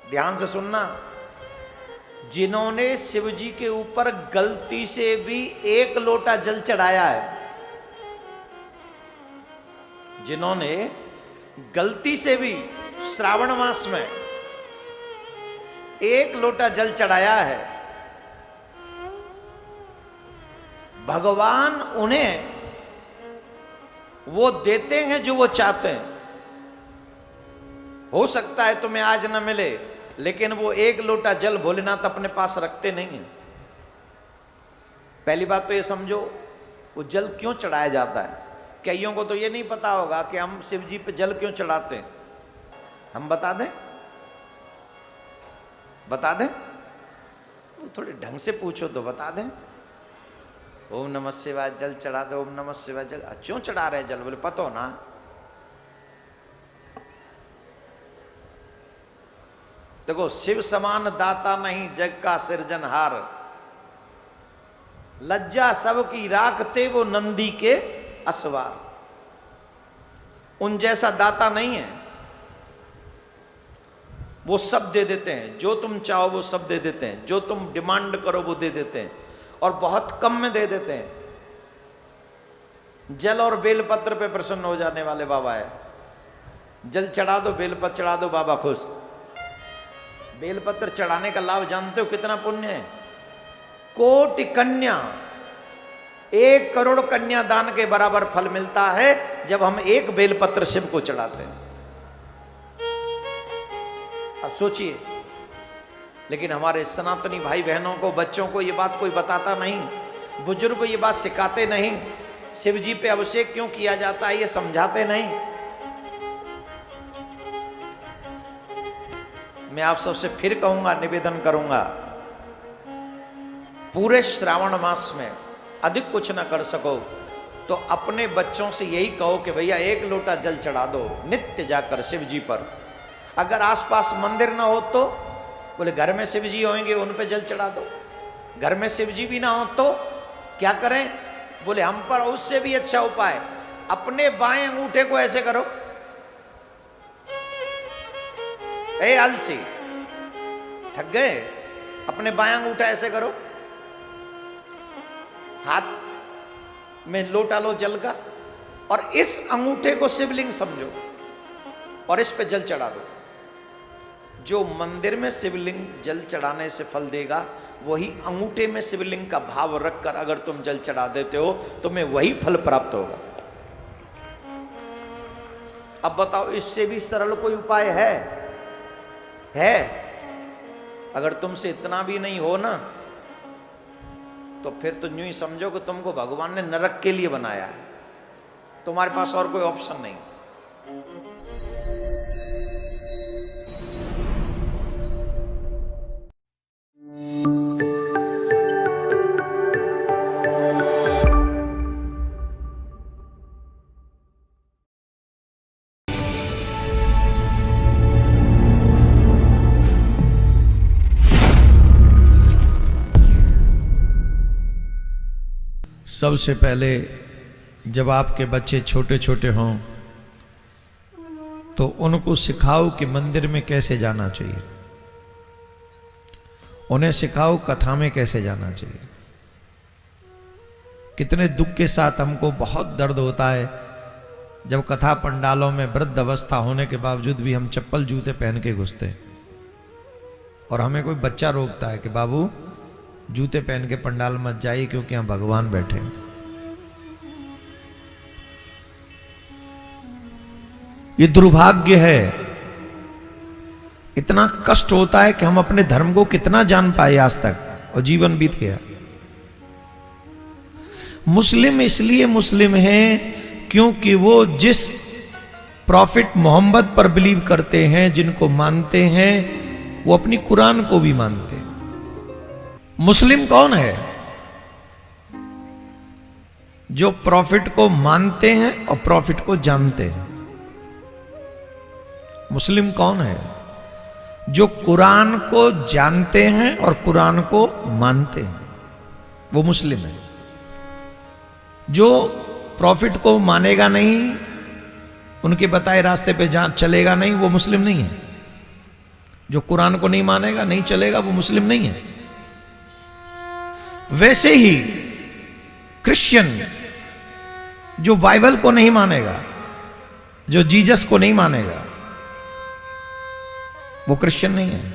ध्यान से सुनना, जिन्होंने शिव जी के ऊपर गलती से भी एक लोटा जल चढ़ाया है, जिन्होंने गलती से भी श्रावण मास में एक लोटा जल चढ़ाया है, भगवान उन्हें वो देते हैं जो वो चाहते हैं। हो सकता है तुम्हें आज न मिले, लेकिन वो एक लोटा जल भोलेनाथ अपने पास रखते नहीं हैं। पहली बात तो ये समझो, वो जल क्यों चढ़ाया जाता है। कईयों को तो ये नहीं पता होगा कि हम शिव जी पे जल क्यों चढ़ाते हैं। हम बता दें? बता दें? थोड़े ढंग से पूछो तो बता दें। ओम नमः शिवाय जल चढ़ा दो, ओम नमः शिवाय जल। क्यों चढ़ा रहे जल? बोले पता हो ना। देखो, शिव समान दाता नहीं जग का सृजनहार, लज्जा सबकी राखते वो नंदी के असवार। उन जैसा दाता नहीं है, वो सब दे देते हैं। जो तुम चाहो वो सब दे देते हैं, जो तुम डिमांड करो वो दे देते हैं, और बहुत कम में दे देते हैं। जल और बेलपत्र पे प्रसन्न हो जाने वाले बाबा है। जल चढ़ा दो, बेलपत्र चढ़ा दो, बाबा खुश। बेलपत्र चढ़ाने का लाभ जानते हो कितना पुण्य है? कोटि कन्या, 1 करोड़ कन्या दान के बराबर फल मिलता है जब हम एक बेलपत्र शिव को चढ़ाते हैं। अब सोचिए, लेकिन हमारे सनातनी भाई बहनों को, बच्चों को ये बात कोई बताता नहीं, बुजुर्ग ये बात सिखाते नहीं। शिव जी पे अभिषेक क्यों किया जाता है ये समझाते नहीं। मैं आप सबसे फिर कहूंगा, निवेदन करूंगा, पूरे श्रावण मास में अधिक कुछ ना कर सको तो अपने बच्चों से यही कहो कि भैया 1 लोटा जल चढ़ा दो नित्य जाकर शिव जी पर। अगर आसपास मंदिर ना हो तो बोले घर में शिव जी होंगे, उन पे जल चढ़ा दो। घर में शिव जी भी ना हो तो क्या करें? बोले हम पर उससे भी अच्छा उपाय, अपने बाएं अंगूठे को ऐसे करो। ए आलसी, थक गए? अपने बाएं अंगूठा ऐसे करो, हाथ में लोटा लो जल का, और इस अंगूठे को शिवलिंग समझो और इस पे जल चढ़ा दो। जो मंदिर में शिवलिंग जल चढ़ाने से फल देगा, वही अंगूठे में शिवलिंग का भाव रखकर अगर तुम जल चढ़ा देते हो, तुम्हें वही फल प्राप्त होगा। अब बताओ, इससे भी सरल कोई उपाय है? अगर तुमसे इतना भी नहीं हो ना, तो फिर तो यूं ही समझो कि तुमको भगवान ने नरक के लिए बनाया है, तुम्हारे पास और कोई ऑप्शन नहीं। सबसे पहले जब आपके बच्चे छोटे छोटे हों तो उनको सिखाओ कि मंदिर में कैसे जाना चाहिए, उन्हें सिखाओ कथा में कैसे जाना चाहिए। कितने दुख के साथ हमको बहुत दर्द होता है जब कथा पंडालों में वृद्ध अवस्था होने के बावजूद भी हम चप्पल जूते पहन के घुसते हैं, और हमें कोई बच्चा रोकता है कि बाबू जूते पहन के पंडाल मत जाइए क्योंकि यहां भगवान बैठे। ये दुर्भाग्य है। इतना कष्ट होता है कि हम अपने धर्म को कितना जान पाए आज तक, और जीवन बीत गया। मुस्लिम इसलिए मुस्लिम हैं क्योंकि वो जिस प्रॉफिट मोहम्मद पर बिलीव करते हैं, जिनको मानते हैं, वो अपनी कुरान को भी मानते हैं। मुस्लिम कौन है? जो प्रॉफिट को मानते हैं और प्रॉफिट को जानते हैं। मुस्लिम कौन है? जो कुरान को जानते हैं और कुरान को मानते हैं, वो मुस्लिम है। जो प्रॉफिट को मानेगा नहीं, उनके बताए रास्ते पे चलेगा नहीं, वो मुस्लिम नहीं है। जो कुरान को नहीं मानेगा, नहीं चलेगा, वो मुस्लिम नहीं है। वैसे ही क्रिश्चियन जो बाइबल को नहीं मानेगा, जो जीसस को नहीं मानेगा, वो क्रिश्चियन नहीं है।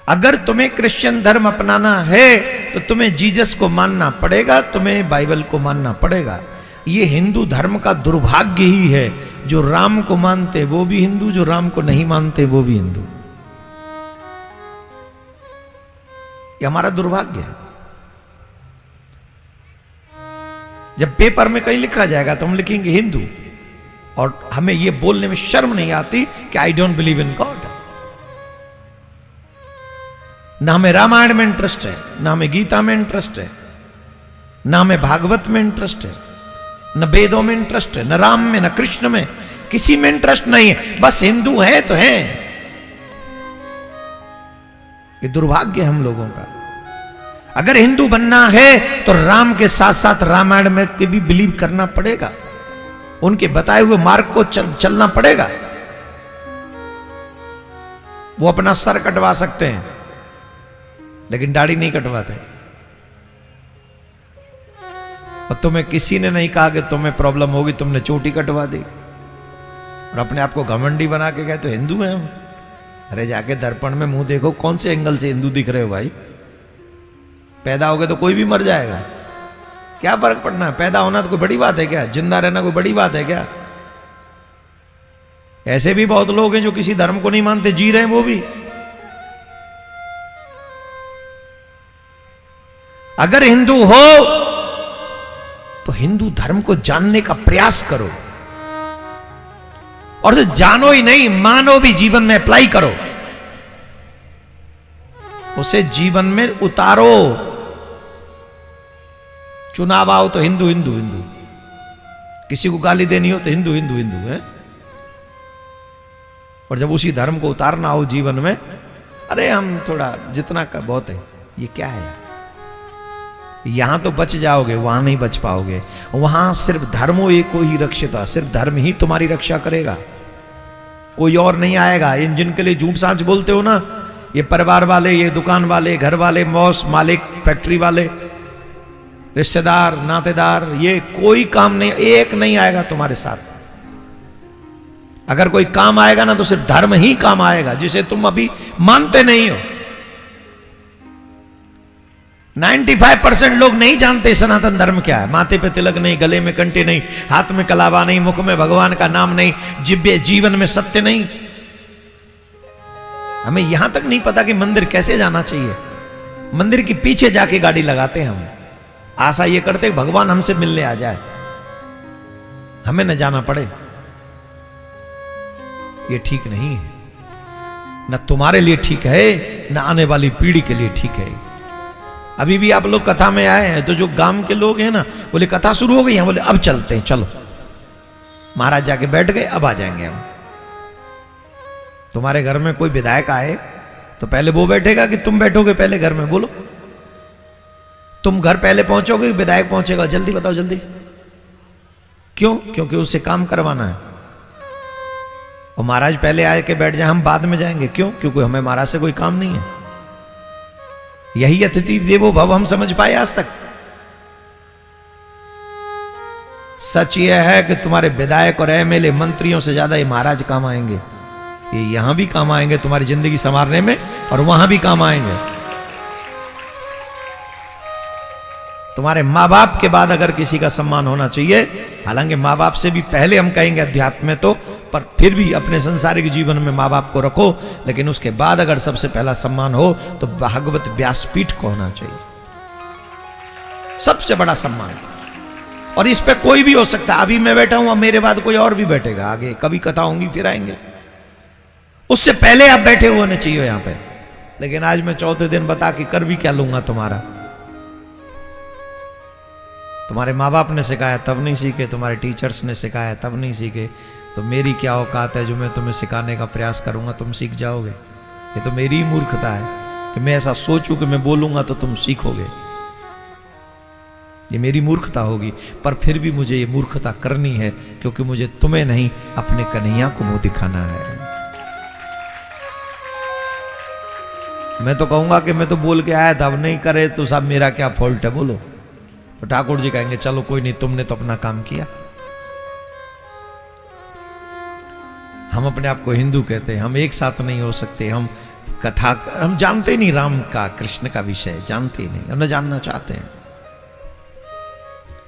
अगर तुम्हें क्रिश्चियन धर्म अपनाना है तो तुम्हें जीसस को मानना पड़ेगा, तुम्हें बाइबल को मानना पड़ेगा। ये हिंदू धर्म का दुर्भाग्य ही है, जो राम को मानते वो भी हिंदू, जो राम को नहीं मानते वो भी हिंदू। ये हमारा दुर्भाग्य है। जब पेपर में कहीं लिखा जाएगा तो हम लिखेंगे हिंदू, और हमें ये बोलने में शर्म नहीं आती कि I don't believe in God. ना हमें रामायण में इंटरेस्ट है, ना हमें गीता में इंटरेस्ट है, ना हमें भागवत में इंटरेस्ट है, न वेदों में इंटरेस्ट है, न राम में, न कृष्ण में, किसी में इंटरेस्ट नहीं है। बस हिंदू है तो है। ये दुर्भाग्य है हम लोगों का। अगर हिंदू बनना है तो राम के साथ साथ रामायण में के भी बिलीव करना पड़ेगा, उनके बताए हुए मार्ग को चलना पड़ेगा। वो अपना सर कटवा सकते हैं लेकिन दाढ़ी नहीं कटवाते। और तुम्हें किसी ने नहीं कहा कि तुम्हें प्रॉब्लम होगी, तुमने चोटी कटवा दी और अपने आप को घमंडी बना के गए तो हिंदू हैं हम। अरे जाके दर्पण में मुंह देखो, कौन से एंगल से हिंदू दिख रहे हो भाई? पैदा हो गए तो कोई भी मर जाएगा, क्या फर्क पड़ना है? पैदा होना तो कोई बड़ी बात है क्या? जिंदा रहना कोई बड़ी बात है क्या? ऐसे भी बहुत लोग हैं जो किसी धर्म को नहीं मानते, जी रहे हैं वो भी। अगर हिंदू हो तो हिंदू धर्म को जानने का प्रयास करो, और सिर्फ जानो ही नहीं, मानो भी, जीवन में अप्लाई करो, उसे जीवन में उतारो। चुनाव आओ तो हिंदू हिंदू हिंदू, किसी को गाली देनी हो तो हिंदू हिंदू हिंदू है, और जब उसी धर्म को उतारना हो जीवन में, अरे हम थोड़ा जितना का बहुत है, ये क्या है? यहां तो बच जाओगे, वहां नहीं बच पाओगे। वहां सिर्फ धर्मो एको ही रक्षिता, सिर्फ धर्म ही तुम्हारी रक्षा करेगा, कोई और नहीं आएगा। इन जिनके लिए झूठ साँच बोलते हो ना, ये परिवार वाले, ये दुकान वाले, घर वाले, मॉस मालिक, फैक्ट्री वाले, रिश्तेदार, नातेदार, ये कोई काम नहीं, एक नहीं आएगा तुम्हारे साथ। अगर कोई काम आएगा ना तो सिर्फ धर्म ही काम आएगा, जिसे तुम अभी मानते नहीं हो। 95% लोग नहीं जानते सनातन धर्म क्या है। माथे पे तिलक नहीं, गले में कंठी नहीं, हाथ में कलावा नहीं, मुख में भगवान का नाम नहीं, जिब्बे जीवन में सत्य नहीं। हमें यहां तक नहीं पता कि मंदिर कैसे जाना चाहिए। मंदिर के पीछे जाके गाड़ी लगाते हैं हम, आशा ये करते भगवान हमसे मिलने आ जाए, हमें न जाना पड़े। ये ठीक नहीं है, न तुम्हारे लिए ठीक है, न आने वाली पीढ़ी के लिए ठीक है। अभी भी आप लोग कथा में आए हैं तो जो गांव के लोग हैं ना, बोले कथा शुरू हो गई है, बोले अब चलते हैं, चलो। महाराज जाके बैठ गए, अब आ जाएंगे हम। तुम्हारे घर में कोई विधायक आए तो पहले वो बैठेगा कि तुम बैठोगे पहले घर में? बोलो, तुम घर पहले पहुंचोगे, विधायक पहुंचेगा? जल्दी बताओ, जल्दी। क्यों? क्योंकि उससे काम करवाना है। और महाराज पहले आए के बैठ जाए, हम बाद में जाएंगे। क्यों? क्योंकि हमें महाराज से कोई काम नहीं है। यही अतिथि देवो भव हम समझ पाए आज तक? सच यह है कि तुम्हारे विधायक और एमएलए मंत्रियों से ज्यादा ये महाराज काम आएंगे। ये यहां भी काम आएंगे तुम्हारी जिंदगी संवारने में, और वहां भी काम आएंगे। तुम्हारे माँ बाप के बाद अगर किसी का सम्मान होना चाहिए, हालांकि माँ बाप से भी पहले हम कहेंगे अध्यात्म में तो, पर फिर भी अपने संसारिक जीवन में माँ बाप को रखो, लेकिन उसके बाद अगर सबसे पहला सम्मान हो तो भागवत व्यासपीठ को होना चाहिए, सबसे बड़ा सम्मान। और इस पे कोई भी हो सकता है। अभी मैं बैठा हूं, अब मेरे बाद कोई और भी बैठेगा, आगे कभी कथा होंगी फिर आएंगे, उससे पहले आप बैठे हुए होने चाहिए यहाँ पे। लेकिन आज मैं चौथे दिन बता के कर भी क्या लूंगा तुम्हारा? तुम्हारे माँ बाप ने सिखाया तब नहीं सीखे, तुम्हारे टीचर्स ने सिखाया तब नहीं सीखे, तो मेरी क्या औकात है जो मैं तुम्हें सिखाने का प्रयास करूंगा तुम सीख जाओगे? ये तो मेरी ही मूर्खता है कि मैं ऐसा सोचूं कि मैं बोलूंगा तो तुम सीखोगे। ये मेरी मूर्खता होगी, पर फिर भी मुझे ये मूर्खता करनी है, क्योंकि मुझे तुम्हें नहीं अपने कन्हैया को मुंह दिखाना है। मैं तो कहूंगा कि मैं तो बोल के आया था, अब नहीं करे तो साहब मेरा क्या फॉल्ट है, बोलो। तो ठाकुर जी कहेंगे चलो कोई नहीं, तुमने तो अपना काम किया। हम अपने आप को हिंदू कहते हैं, हम एक साथ नहीं हो सकते, हम कथा हम जानते नहीं, राम का कृष्ण का विषय जानते ही नहीं, हम न जानना चाहते हैं।